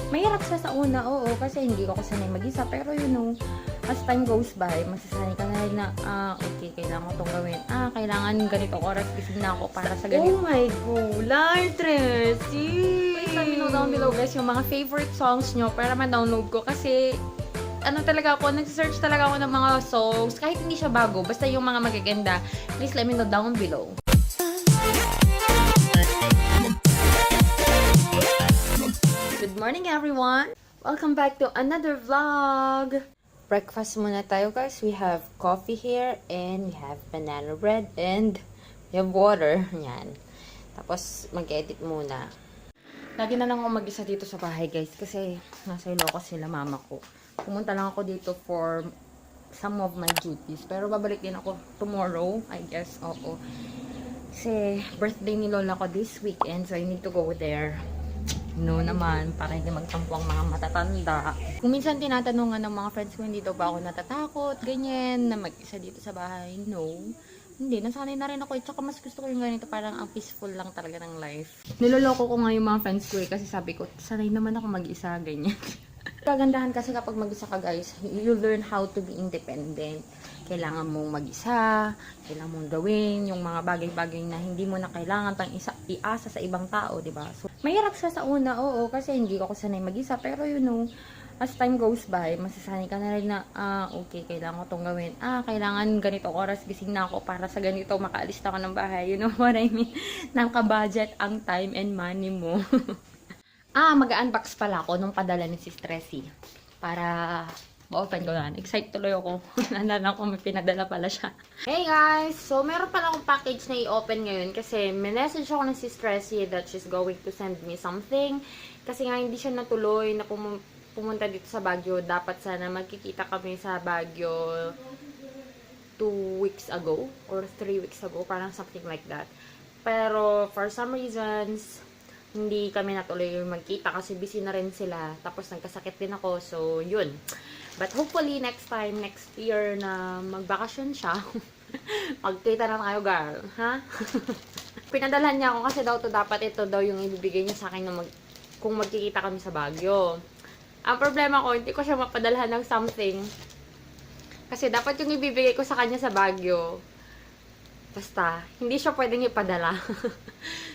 Mahirap siya sa una, oo, kasi hindi ako sanay mag-isa. Pero as time goes by, masasanay ka na rin na, okay, kailangan ko itong gawin. Kailangan ganito oras, gising na ako para sa ganito. Oh my God, Tracy! Please let me know down below, guys, yung mga favorite songs nyo para ma-download ko. Kasi, nag-search talaga ako ng mga songs. Kahit hindi siya bago, basta yung mga magaganda. Please let me know down below. Good morning, everyone! Welcome back to another vlog! Breakfast muna tayo, guys. We have coffee here, and we have banana bread, and we have water. Yan. Tapos, mag-edit muna. Lagi na lang ako mag-isa dito sa bahay, guys, kasi nasa Ilocos sila mama ko. Pumunta lang ako dito for some of my duties. Pero babalik din ako tomorrow, I guess. Oo. Kasi birthday ni Lola ko this weekend, so I need to go there. No naman, para hindi magtampo ang mga matatanda. Kung minsan tinatanungan ng mga friends ko, hindi daw ba ako natatakot, ganyan, na mag-isa dito sa bahay. No. Hindi, nasanay na rin ako. Tsaka mas gusto ko yung ganito, parang ang peaceful lang talaga ng life. Niloloko ko nga yung mga friends ko kasi sabi ko, sanay naman ako mag-isa, ganyan. Kagandahan kasi kapag mag-isa ka, guys, you learn how to be independent. Kailangan mong mag-isa, kailangan mong gawin yung mga bagay-bagay na hindi mo na kailangan iasa sa ibang tao, di ba? So, mahirap siya sa una, oo, kasi hindi ako sanay mag-isa. Pero as time goes by, masasanay ka na rin na, okay, kailangan ko itong gawin. Kailangan ganito oras, gising na ako para sa ganito, makaalis na ako ng bahay. You know what I mean? Naka-budget ang time and money mo. Mag-unbox pala ako nung padala ni Sis Tracy. Para ma-open ko yan. Excited tuloy ako. Nalala ko may pinadala pala siya. Hey guys! So, meron pala akong package na i-open ngayon kasi may message ako ng Sis Tracy that she's going to send me something. Kasi nga hindi siya natuloy na pumunta dito sa Baguio. Dapat sana magkikita kami sa Baguio 2 weeks ago or 3 weeks ago. Parang something like that. Pero for some reasons, hindi kami natuloy magkita kasi busy na rin sila. Tapos nagkasakit din ako. So, yun. But hopefully, next time, next year na magbakasyon siya, magkita na tayo, girl. Ha? Pinadalhan niya ako kasi dapat ito daw yung ibibigay niya sa akin kung magkikita kami sa Baguio. Ang problema ko, hindi ko siya mapadalhan ng something. Kasi dapat yung ibibigay ko sa kanya sa Baguio. Basta, hindi siya pwedeng ipadala.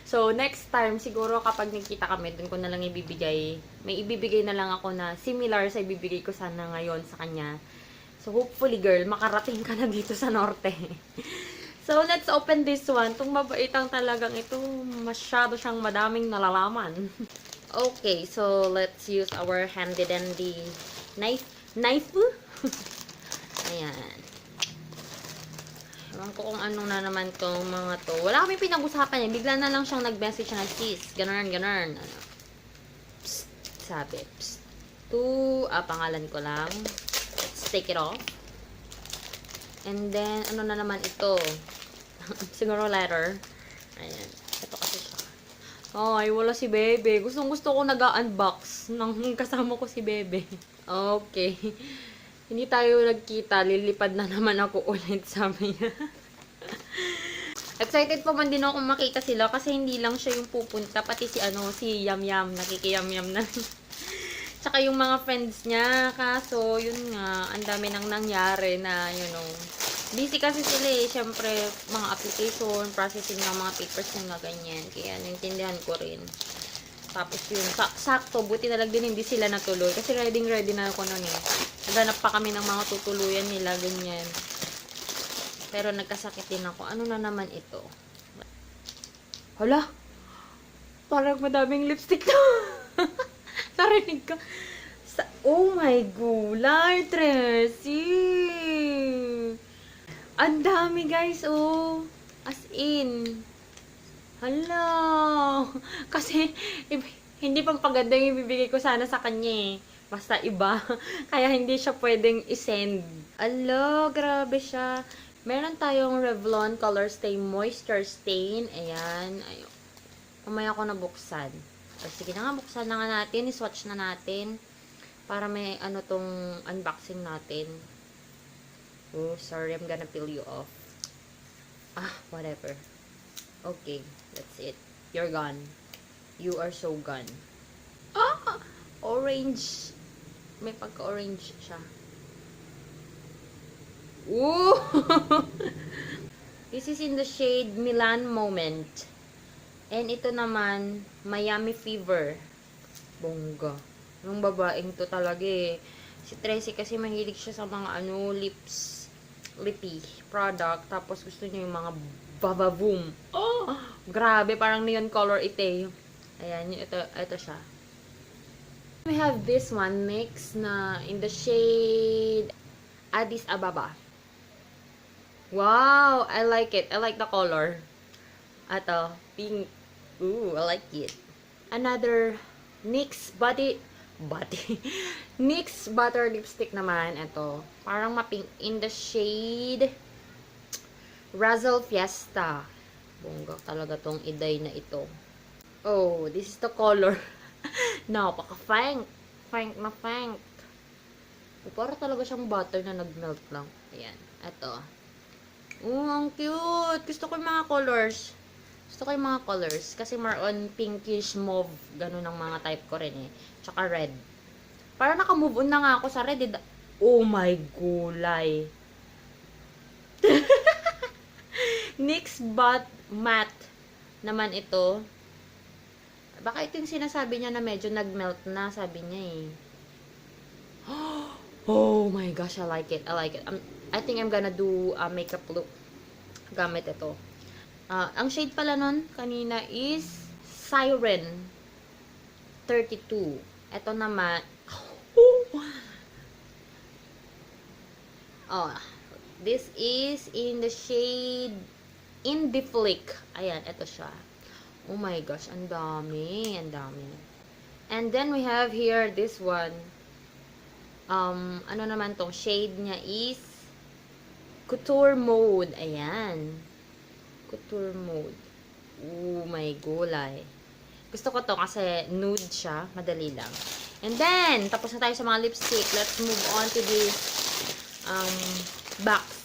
So, next time, siguro kapag nagkita kami, dun ko na lang ibibigay. May ibibigay na lang ako na similar sa ibibigay ko sana ngayon sa kanya. So, hopefully, girl, makarating ka na dito sa norte. So, let's open this one. Itong mabaitang talagang ito, masyado siyang madaming nalalaman. Okay, so, let's use our handy-dandy knife. Ayan. Ewan ko kung ano na naman tong mga to. Wala kami pinag-usapan eh. Bigla na lang siyang nag-message na, sis. Ganun. Ano. Psst. Sabi. Psst. Pangalan ko lang. Let's take it off. And then, ano na naman ito? Siguro letter. Ayan. Ito kasi siya. Ay, wala si Bebe. Gustong-gusto ko nag-unbox nang kasama ko si Bebe. Okay. Hindi tayo nagkita, lilipad na naman ako ulit, sabi niya. Excited pa man din ako makita sila kasi hindi lang siya yung pupunta, pati si Yam Yam, nakikiyam-yam na. Tsaka yung mga friends niya, kaso yun nga, ang dami nang nangyari na, busy kasi sila eh, syempre, mga application, processing ng mga papers nila, ganyan. Kaya naintindihan ko rin. Tapos yun, sakto, buti na lang din hindi sila natuloy. Kasi ready na ako nun eh. Naganap pa kami ng mga tutuluyan nila, ganyan. Pero nagkasakit din ako. Ano na naman ito? Hala! Parang madaming lipstick na. Narinig ka. Oh my gulay, Tracy! Ang dami guys, oh! As in... Hala! Kasi, hindi pang paganda yung ibibigay ko sana sa kanya eh. Basta iba. Kaya hindi siya pwedeng isend. Alo, grabe siya. Meron tayong Revlon Color Stay Moisture Stain. Ayan. Ayun. Mamaya ko nabuksan. O, sige na nga, buksan na nga natin. I-swatch na natin. Para may tong unboxing natin. Oh, sorry. I'm gonna peel you off. Whatever. Okay, that's it. You're gone. You are so gone. Orange. orange. May pagka-orange siya. Ooh! This is in the shade Milan Moment. And ito naman, Miami Fever. Bongga. Yung babaeng to talaga eh. Si Tracy kasi mahilig siya sa mga lippy product. Tapos gusto niya yung mga Vavavoom. Oh! Grabe, parang neon color ito eh. Ayan, ito siya. We have this one mix na in the shade Addis Ababa. Wow! I like it. I like the color. Ato, pink. Ooh, I like it. Another NYX NYX Butter Lipstick naman. Ito. Parang mapink in the shade Razzle Fiesta. Bongga talaga tong iday na ito. Oh, this is the color. Napaka-fank. Fank na fank. Para talaga siyang butter na nag-melt lang. Ayan. Ito. Oh, ang cute. Gusto ko yung mga colors. Kasi more on pinkish mauve. Ganun ang mga type ko rin eh. Tsaka red. Para naka-move on na nga ako sa red. Oh my gulay. NYX Matte naman ito. Baka ito yung sinasabi niya na medyo nag-melt na. Sabi niya eh. Oh my gosh, I like it. I think I'm gonna do a makeup look gamit ito. Ang shade pala nun kanina is Siren 32. Ito naman this is in the shade Indie Flick. Ayan, ito siya. Oh my gosh, ang dami. And then we have here this one. Ano naman tong shade niya is Couture Mode. Ayan. Couture Mode. Oh my gulay. Gusto ko to kasi nude siya. Madali lang. And then, tapos na tayo sa mga lipstick. Let's move on to this box.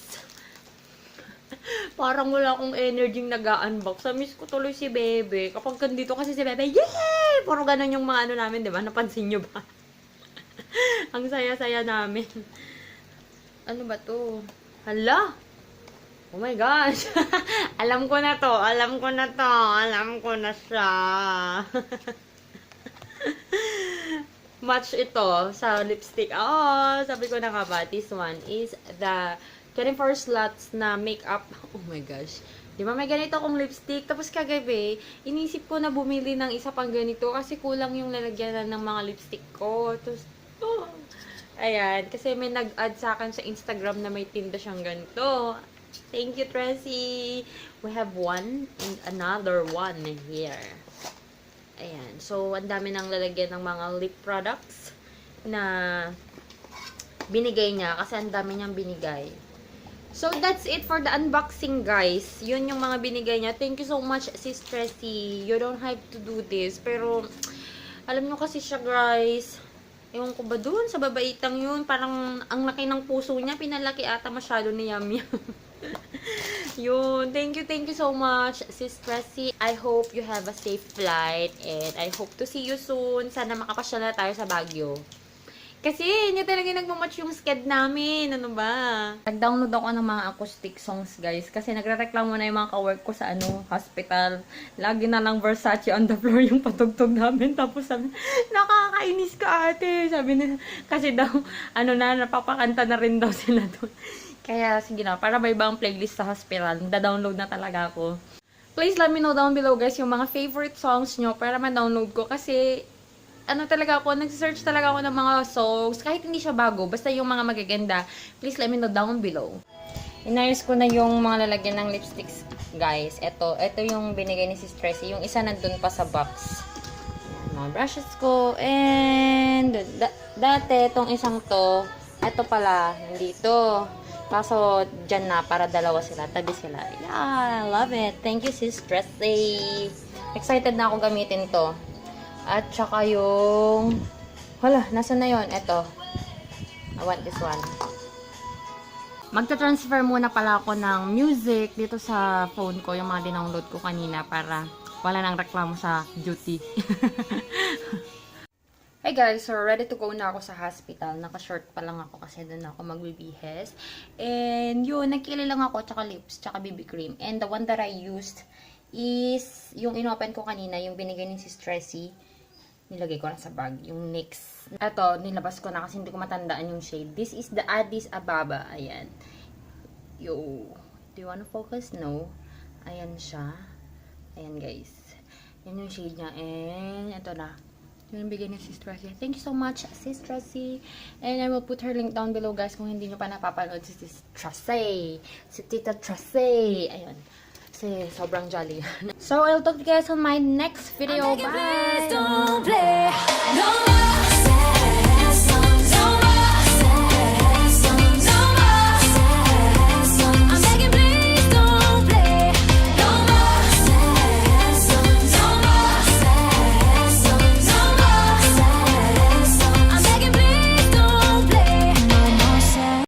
Parang wala akong energy nag-unbox. Miss ko tuloy si Bebe. Kapag ganito kasi si Bebe, yay! Puro ganun yung mga ano namin, di ba? Napansin nyo ba? Ang saya-saya namin. Ano ba to? Hala! Oh my gosh! Alam ko na siya. Match ito sa lipstick. Oh, sabi ko na nga ba, this one is the 24 slots na makeup. Oh my gosh. Di ba may ganito akong lipstick? Tapos kagabi, inisip ko na bumili ng isa pang ganito kasi kulang yung lalagyanan ng mga lipstick ko. Tapos, ayan. Kasi may nag-add sa akin sa Instagram na may tinda siyang ganito. Thank you, Tracy. We have one and another one here. Ayan. So, ang dami nang lalagyan ng mga lip products na binigay niya. Kasi ang dami niyang binigay. So, that's it for the unboxing, guys. Yun yung mga binigay niya. Thank you so much, Sis Tracy. You don't have to do this. Pero, alam nyo kasi siya, guys. Ewan ko ba dun? Sa babaitang yun. Parang, ang laki ng puso niya. Pinalaki ata masyado ni Yam Yam. Yun. Thank you so much, Sis Tracy. I hope you have a safe flight. And I hope to see you soon. Sana makapasyal na tayo sa Baguio. Kasi, hindi talaga nagmamatch yung sked namin. Ano ba? Nag-download ako ng mga acoustic songs, guys. Kasi nagre-reklamo na yung mga ka-work ko sa hospital. Lagi na lang Versace on the floor yung patugtog namin. Tapos sabi, nakakainis ka ate. Sabi nila, kasi daw, napapakanta na rin daw sila doon. Kaya, sige na, para may ibang playlist sa hospital. Da-download na talaga ako. Please let me know down below, guys, yung mga favorite songs nyo para ma-download ko. Kasi, nag-search talaga ako ng mga songs. Kahit hindi siya bago, basta yung mga magaganda. Please let me know down below. Inayos ko na yung mga lalagyan ng lipsticks, guys. Ito yung binigay ni Sis Tracy. Yung isa nandun pa sa box. Mga brushes ko. And, dati, itong isang to, ito pala, hindi to. Kaso, dyan na, para dalawa sila. Tabi sila. Yeah, I love it. Thank you, Sis Tracy. Excited na ako gamitin to. At saka yung... Hala, nasa na yun? Ito. I want this one. Magta-transfer muna pala ako ng music dito sa phone ko. Yung mga dinownload ko kanina para wala nang reklamo sa duty. Hey guys, so ready to go na ako sa hospital. Naka-short pa lang ako kasi doon ako magbibihes. And yun, nagkili lang ako, tsaka lips, tsaka BB cream. And the one that I used is yung inopen ko kanina, yung binigay ni Sis Tressie. Nilagay ko na sa bag. Yung NYX. Ito, nilabas ko na kasi hindi ko matandaan yung shade. This is the Addis Ababa. Ayan. Yo. Do you wanna focus? No. Ayan siya. Ayan guys. Yan yung shade niya. And ito na. Yung bigay ni Sis Tressie. Thank you so much, Sis Tressie. And I will put her link down below, guys, kung hindi nyo pa napapanood si Sis Tressie. Si Tita Tressie. Ayun. Kasi sobrang jolly. So, I'll talk to you guys on my next video. Bye!